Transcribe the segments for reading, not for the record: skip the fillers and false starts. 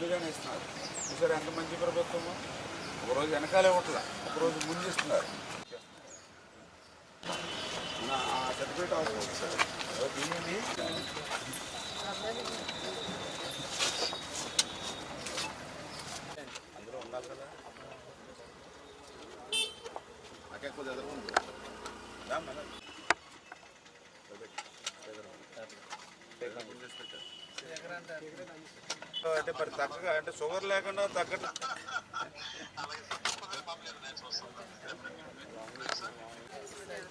ముందుగానే ఇస్తున్నారు. చూసారు ఎంత మంచి ప్రభుత్వమో. ఒకరోజు వెనకాలే ఇవ్వట్ల, ఒకరోజు ముందు ఇస్తున్నారు. నా సర్టిఫికేట్ అవసరం సార్ దీనిని అందులో ఉండాలి కదా. నాకే కొద్దిగా ఎదుర్కొంది అంటే మరి తగ్గగా అంటే షుగర్ లేకుండా తగ్గట్టు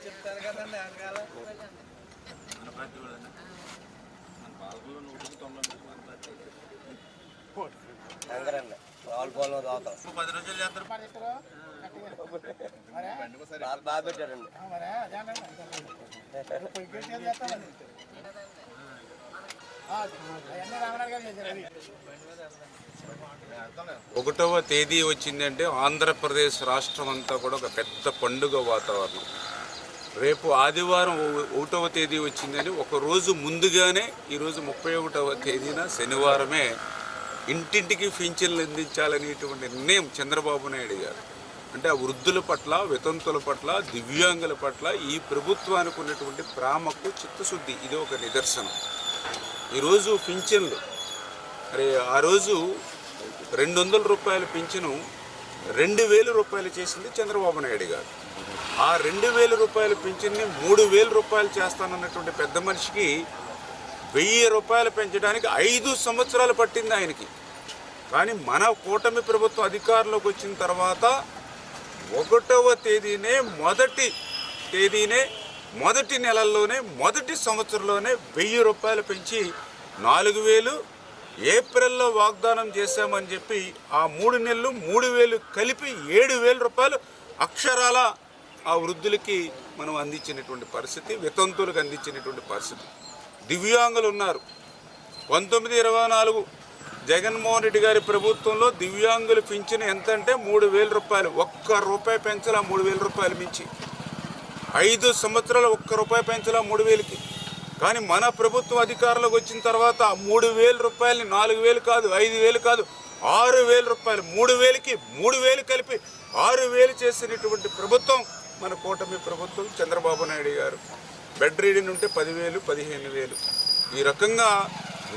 చెప్తారు కదండి వెనకాల మన పార్టీ కూడా మన పాలకుల్లో 10 రోజులు చేస్తారు. బాగా పెట్టారండి. ఒకటవ తేదీ వచ్చిందంటే ఆంధ్రప్రదేశ్ రాష్ట్రం అంతా కూడా ఒక పెద్ద పండుగ వాతావరణం. రేపు ఆదివారం 1వ తేదీ వచ్చిందని ఒక రోజు ముందుగానే ఈరోజు 31వ తేదీన శనివారమే ఇంటింటికి పింఛన్లు అందించాలనేటువంటి నిర్ణయం చంద్రబాబు నాయుడు గారు. అంటే ఆ వృద్ధుల పట్ల, వితంతుల పట్ల, దివ్యాంగుల పట్ల ఈ ప్రభుత్వానికి ఉన్నటువంటి ప్రేమకు చిత్తశుద్ధి. ఇది ఒక నిదర్శనం. ఈరోజు పింఛన్లు మరి ఆ రోజు 200 రూపాయల పింఛను 2000 రూపాయలు చేసింది చంద్రబాబు నాయుడు గారు. ఆ 2000 రూపాయల పింఛన్ని 3000 రూపాయలు చేస్తానన్నటువంటి పెద్ద మనిషికి 1000 రూపాయలు పెంచడానికి 5 సంవత్సరాలు పట్టింది ఆయనకి. కానీ మన కూటమి ప్రభుత్వం అధికారంలోకి వచ్చిన తర్వాత 1వ తేదీనే మొదటి నెలల్లోనే మొదటి సంవత్సరంలోనే 1000 రూపాయలు పెంచి 4000 ఏప్రిల్లో వాగ్దానం చేశామని చెప్పి ఆ 3 నెలలు 3000 కలిపి 7000 రూపాయలు అక్షరాల ఆ వృద్ధులకి మనం అందించినటువంటి పరిస్థితి, వితంతులకు అందించినటువంటి పరిస్థితి. దివ్యాంగులు ఉన్నారు. 1924 జగన్మోహన్ రెడ్డి గారి ప్రభుత్వంలో దివ్యాంగులు పింఛను ఎంత అంటే 3000 రూపాయలు. ₹1 పెంచాల 3000 రూపాయలు మించి. 5 సంవత్సరాలు ₹1 పెంచాల 3000కి. కానీ మన ప్రభుత్వం అధికారంలోకి వచ్చిన తర్వాత 3000 రూపాయలని 4000 కాదు, 5000 కాదు, 6000 రూపాయలు. 3000కి 3000 కలిపి 6000 చేసినటువంటి ప్రభుత్వం మన కూటమి ప్రభుత్వం చంద్రబాబు నాయుడు గారు. బెడ్ రీడింగ్ ఉంటే 10,000, 15,000. ఈ రకంగా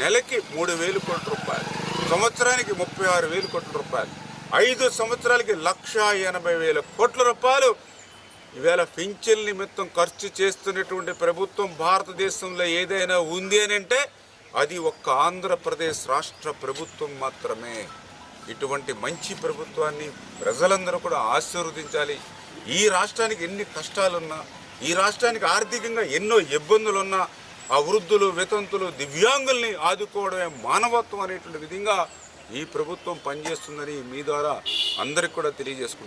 నెలకి 3,000 కోట్ల రూపాయలు, సంవత్సరానికి 36,000 కోట్ల రూపాయలు, 5 సంవత్సరాలకి 1,80,000 కోట్ల రూపాయలు ఈవేళ పింఛన్ నిమిత్తం ఖర్చు చేస్తున్నటువంటి ప్రభుత్వం భారతదేశంలో ఏదైనా ఉంది అని అంటే అది ఒక్క ఆంధ్రప్రదేశ్ రాష్ట్ర ప్రభుత్వం మాత్రమే. ఇటువంటి మంచి ప్రభుత్వాన్ని ప్రజలందరూ కూడా ఆశీర్వదించాలి. ఈ రాష్ట్రానికి ఎన్ని కష్టాలున్నా, ఈ రాష్ట్రానికి ఆర్థికంగా ఎన్నో ఇబ్బందులున్నా ఆ వృద్ధులు, వితంతులు, దివ్యాంగుల్ని ఆదుకోవడమే మానవత్వం అనేటువంటి విధంగా ఈ ప్రభుత్వం పనిచేస్తుందని మీ ద్వారా అందరికి కూడా తెలియజేసుకుంటున్నాను.